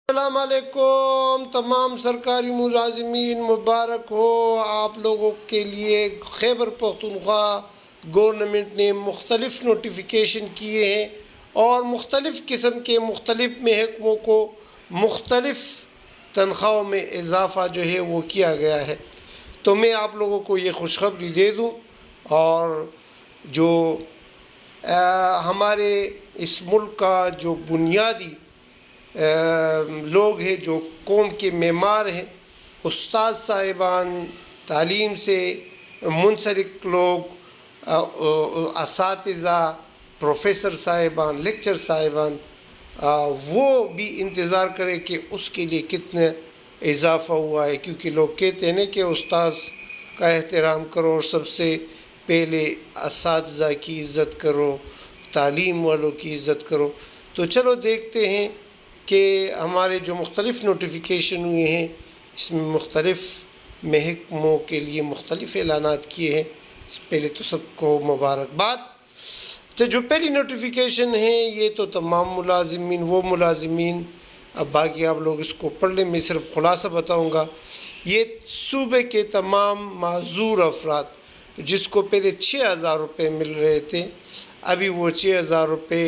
السلام علیکم تمام سرکاری ملازمین، مبارک ہو آپ لوگوں کے لیے۔ خیبر پختونخوا گورنمنٹ نے مختلف نوٹیفیکیشن کیے ہیں اور مختلف قسم کے مختلف محکموں کو مختلف تنخواہوں میں اضافہ جو ہے وہ کیا گیا ہے۔ تو میں آپ لوگوں کو یہ خوشخبری دے دوں، اور جو ہمارے اس ملک کا جو بنیادی لوگ ہیں، جو قوم کے معمار ہیں، استاد صاحبان، تعلیم سے منسلک لوگ، اساتذہ، پروفیسر صاحبان، لیکچر صاحبان، وہ بھی انتظار کریں کہ اس کے لیے کتنا اضافہ ہوا ہے، کیونکہ لوگ کہتے ہیں کہ استاد کا احترام کرو اور سب سے پہلے اساتذہ کی عزت کرو، تعلیم والوں کی عزت کرو۔ تو چلو دیکھتے ہیں کہ ہمارے جو مختلف نوٹیفیکیشن ہوئے ہیں، اس میں مختلف محکموں کے لیے مختلف اعلانات کیے ہیں۔ پہلے تو سب کو مبارکباد۔ جو پہلی نوٹیفیکیشن ہے یہ تو تمام ملازمین، وہ ملازمین، اب باقی آپ لوگ اس کو پڑھ لیں، میں صرف خلاصہ بتاؤں گا۔ یہ صوبے کے تمام معذور افراد جس کو پہلے 6,000 روپے مل رہے تھے، ابھی وہ 6,000 روپے،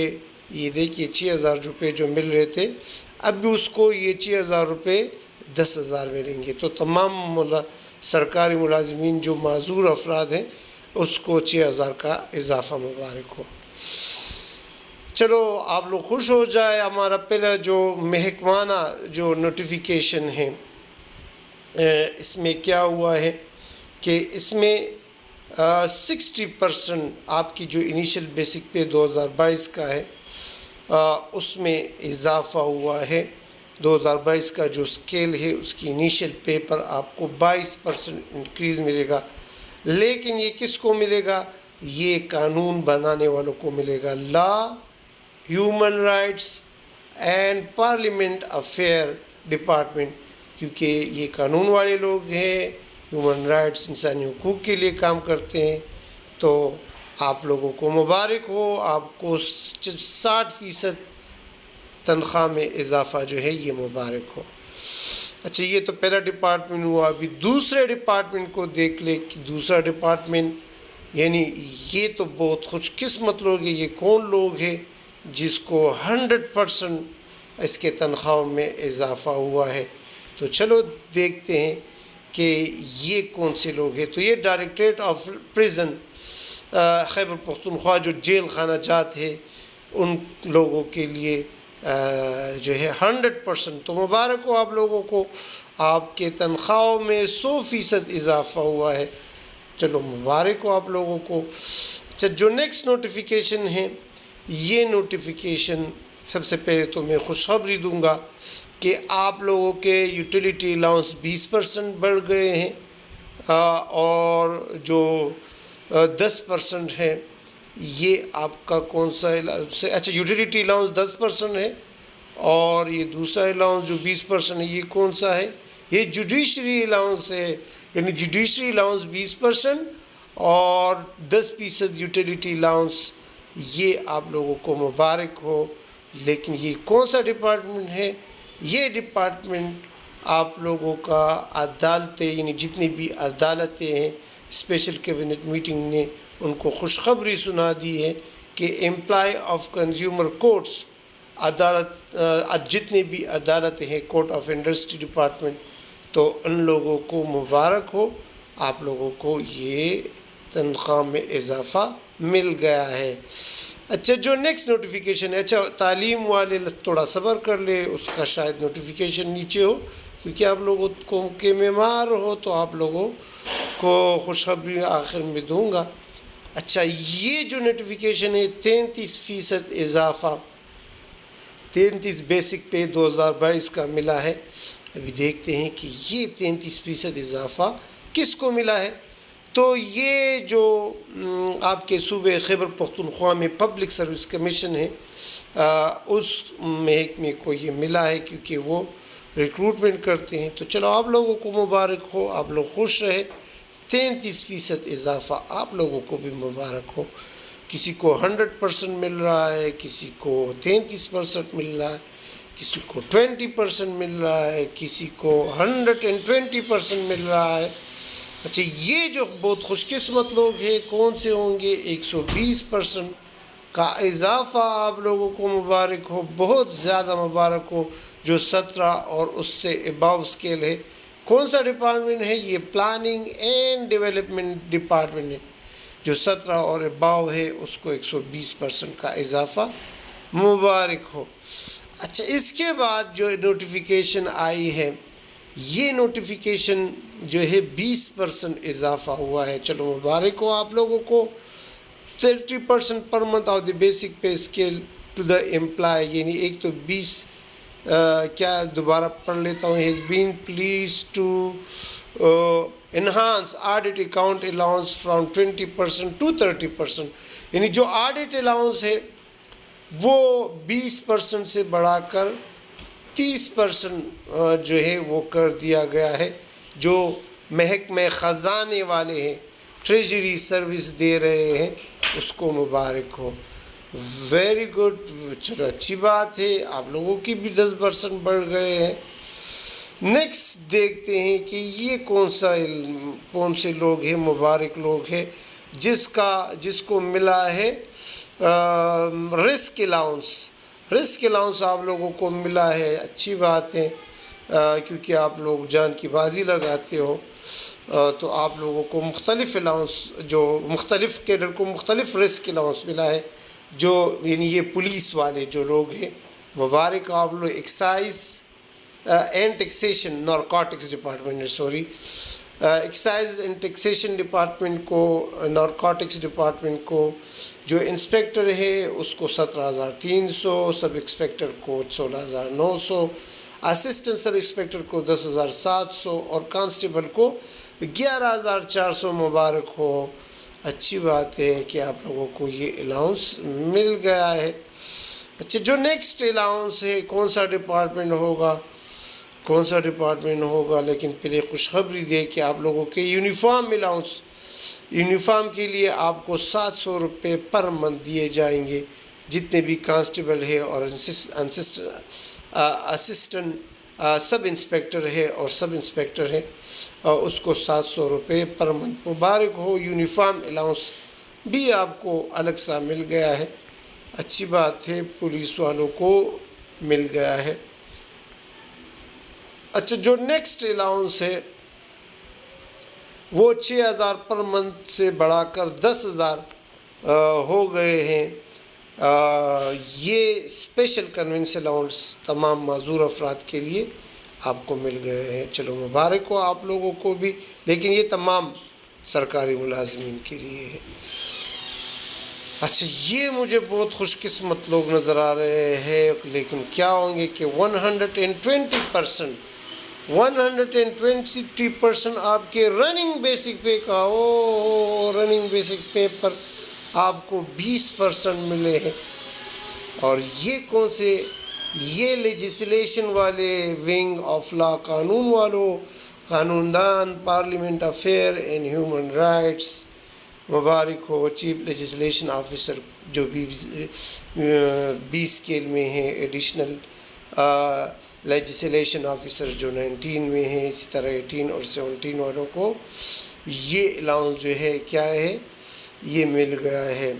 یہ دیکھیے 6,000 روپے جو مل رہے تھے، اب بھی اس کو یہ 6,000 روپے 10,000 ملیں گے۔ تو تمام سرکاری ملازمین جو معذور افراد ہیں اس کو 6,000 کا اضافہ مبارک ہو۔ چلو آپ لوگ خوش ہو جائے۔ ہمارا پہلا جو محکمانہ جو نوٹیفیکیشن ہے، اس میں کیا ہوا ہے کہ اس میں 60% آپ کی جو انیشل بیسک پے 2022 کا ہے، اس میں اضافہ ہوا ہے۔ 2022 کا جو سکیل ہے اس کی انیشل پے پر آپ کو 22% انکریز ملے گا، لیکن یہ کس کو ملے گا؟ یہ قانون بنانے والوں کو ملے گا، law, human rights and parliament affair department, کیونکہ یہ قانون والے لوگ ہیں، ہیومن رائٹس، انسانی حقوق کے لیے کام کرتے ہیں۔ تو آپ لوگوں کو مبارک ہو، آپ کو 60% تنخواہ میں اضافہ جو ہے یہ مبارک ہو۔ اچھا، یہ تو پہلا ڈپارٹمنٹ ہوا۔ ابھی دوسرے ڈپارٹمنٹ کو دیکھ لیں کہ دوسرا ڈپارٹمنٹ، یعنی یہ تو بہت خوش قسمت لوگ ہیں، یہ کون لوگ ہیں جس کو 100% اس کے تنخواہوں میں اضافہ ہوا ہے؟ تو چلو دیکھتے ہیں کہ یہ کون سے لوگ ہیں۔ تو یہ directorate of prison Khyber Pakhtunkhwa جو جیل خانہ جات ہے، ان لوگوں کے لیے جو ہے 100%۔ تو مبارک ہو آپ لوگوں کو، آپ کے تنخواہوں میں 100% اضافہ ہوا ہے۔ چلو مبارک ہو آپ لوگوں کو۔ اچھا، جو نیکسٹ نوٹیفیکیشن ہے، یہ نوٹیفیکیشن سب سے پہلے تو میں خوشخبری دوں گا کہ آپ لوگوں کے یوٹیلیٹی الاؤنس 20% بڑھ گئے ہیں، اور جو 10% ہے یہ آپ کا کون سا اچھا، یوٹیلیٹی الاؤنس 10% ہے، اور یہ دوسرا الاؤنس جو 20% ہے یہ کون سا ہے؟ یہ جوڈیشری الاؤنس ہے، یعنی جوڈیشری الاؤنس 20% اور 10% یوٹیلیٹی الاؤنس۔ یہ آپ لوگوں کو مبارک ہو۔ لیکن یہ کون سا ڈپارٹمنٹ ہے؟ یہ ڈپارٹمنٹ آپ لوگوں کا عدالتیں، یعنی جتنی بھی عدالتیں ہیں، اسپیشل کیبنٹ میٹنگ نے ان کو خوشخبری سنا دی ہے کہ امپلائی آف کنزیومر کورٹس، عدالت، جتنی بھی عدالتیں ہیں، کورٹ آف انڈسٹری ڈپارٹمنٹ، تو ان لوگوں کو مبارک ہو، آپ لوگوں کو یہ تنخواہ میں اضافہ مل گیا ہے۔ اچھا، جو نیکسٹ نوٹیفیکیشن ہے، اچھا تعلیم والے تھوڑا صبر کر لے، اس کا شاید نوٹیفیکیشن نیچے ہو، کیونکہ آپ لوگوں کو کے معمار ہو، تو آپ لوگوں کو خوشخبری آخر میں دوں گا۔ اچھا، یہ جو نوٹیفیکیشن ہے 33% اضافہ، 33 بیسک پے 2022 کا ملا ہے۔ ابھی دیکھتے ہیں کہ یہ 33% اضافہ کس کو ملا ہے۔ تو یہ جو آپ کے صوبے خیبر پختونخوا میں پبلک سروس کمیشن ہے، اس محکمے کو یہ ملا ہے، کیونکہ وہ ریکروٹمنٹ کرتے ہیں۔ تو چلو آپ لوگوں کو مبارک ہو، آپ لوگ خوش رہے۔ 33% اضافہ آپ لوگوں کو بھی مبارک ہو۔ کسی کو 100% مل رہا ہے، کسی کو 33% مل رہا ہے، کسی کو 20% مل رہا ہے، کسی کو 120% مل رہا ہے۔ اچھا یہ جو بہت خوش قسمت لوگ ہیں کون سے ہوں گے؟ 120% کا اضافہ آپ لوگوں کو مبارک ہو، بہت زیادہ مبارک ہو۔ جو 17 اور اس سے اباؤ اسکیل ہے، کون سا ڈپارٹمنٹ ہے؟ یہ پلاننگ اینڈ ڈیولپمنٹ ڈپارٹمنٹ ہے۔ جو 17 اور اباؤ ہے اس کو 120% کا اضافہ مبارک ہو۔ اچھا اس کے بعد جو نوٹیفیکیشن آئی ہے، یہ نوٹیفیکیشن جو ہے 20% اضافہ ہوا ہے، چلو مبارک ہو آپ لوگوں کو۔ 30% پر month of the basic pay scale to the employee, یعنی ایک تو 20 کیا دوبارہ پڑھ لیتا ہوں، has been pleased to enhance audit account allowance from 20% to 30%، یعنی جو آڈٹ الاؤنس ہے وہ 20% سے بڑھا کر 30% جو ہے وہ کر دیا گیا ہے۔ جو محکمہ خزانے والے ہیں، ٹریجری سروس دے رہے ہیں، اس کو مبارک ہو۔ ویری گڈ، چلو اچھی بات ہے، آپ لوگوں کی بھی 10% بڑھ گئے ہیں۔ نیکسٹ دیکھتے ہیں کہ یہ کون سے لوگ ہیں، مبارک لوگ ہیں جس کو ملا ہے رسک الاؤنس آپ لوگوں کو ملا ہے، اچھی بات ہے، کیونکہ آپ لوگ جان کی بازی لگاتے ہو، تو آپ لوگوں کو مختلف الاؤنس، جو مختلف کیڈر کو مختلف رسک الاؤنس ملا ہے، جو یعنی یہ پولیس والے جو لوگ ہیں، مبارک آپ لوگ۔ Excise and taxation narcotics department excise and taxation department کو، نارکوٹکس ڈپارٹمنٹ کو جو انسپیکٹر ہے اس کو 17,300، سب انسپیکٹر کو 16,900، اسسٹنٹ سب انسپیکٹر کو 10,700 اور کانسٹیبل کو 11,400 مبارک ہو۔ اچھی بات ہے کہ آپ لوگوں کو یہ الاؤنس مل گیا ہے۔ اچھا جو نیکسٹ الاؤنس ہے کون سا ڈپارٹمنٹ ہوگا، لیکن پہلے خوشخبری دے کہ آپ لوگوں کے یونیفارم الاؤنس، یونیفارم کے لیے آپ کو 700 روپے پر منتھ دیے جائیں گے، جتنے بھی کانسٹیبل ہے اور اسسٹنٹ سب انسپیکٹر ہے اور سب انسپیکٹر ہے، اس کو 700 روپے پر منتھ مبارک ہو۔ یونیفارم الاؤنس بھی آپ کو الگ سا مل گیا ہے، اچھی بات ہے، پولیس والوں کو مل گیا ہے۔ اچھا جو نیکسٹ الاؤنس ہے وہ 6,000 پر منتھ سے بڑھا کر 10,000 ہو گئے ہیں۔ یہ اسپیشل کنوینس الاؤنس تمام معذور افراد کے لیے آپ کو مل گئے ہیں، چلو مبارک ہو آپ لوگوں کو بھی، لیکن یہ تمام سرکاری ملازمین کے لیے ہے۔ اچھا یہ مجھے بہت خوش قسمت لوگ نظر آ رہے ہیں، لیکن کیا ہوں گے کہ 120% آپ کے رننگ بیسک پے کا، رننگ بیسک پے پر آپ کو 20% ملے ہیں۔ اور یہ کون سے؟ یہ لیجسلیشن والے ونگ آف لا، قانون والوں، قانون دان، parliament affair and human rights, Mubarak who. Chief legislation officer جو بھی 20 اسکیل میں ہیں، ایڈیشنل لیجسلیشن آفیسر جو 19 میں ہیں، اسی طرح 18 اور 17 والوں کو یہ الاؤنس جو ہے کیا ہے، یہ مل گیا ہے،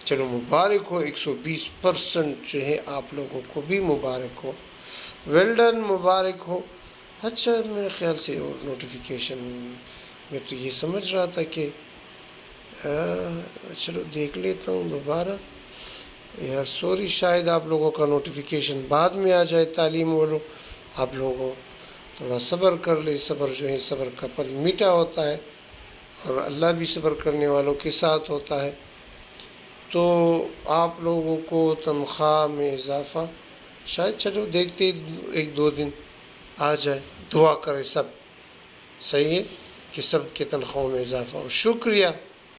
چلو مبارک ہو۔ 120% جو ہے آپ لوگوں کو بھی مبارک ہو، ویل ڈن، مبارک ہو۔ اچھا میرے خیال سے اور نوٹیفیکیشن میں تو یہ سمجھ رہا تھا کہ چلو دیکھ لیتا ہوں دوبارہ یار، سوری، شاید آپ لوگوں کا نوٹیفیکیشن بعد میں آ جائے۔ تعلیم والوں آپ لوگوں تھوڑا صبر کر لے، صبر جو ہے صبر کا پھل میٹھا ہوتا ہے، اور اللہ بھی صبر کرنے والوں کے ساتھ ہوتا ہے۔ تو آپ لوگوں کو تنخواہ میں اضافہ شاید، چلو دیکھتے 1-2 دن آ جائے، دعا کرے سب صحیح ہے کہ سب کے تنخواہوں میں اضافہ ہو۔ شکریہ۔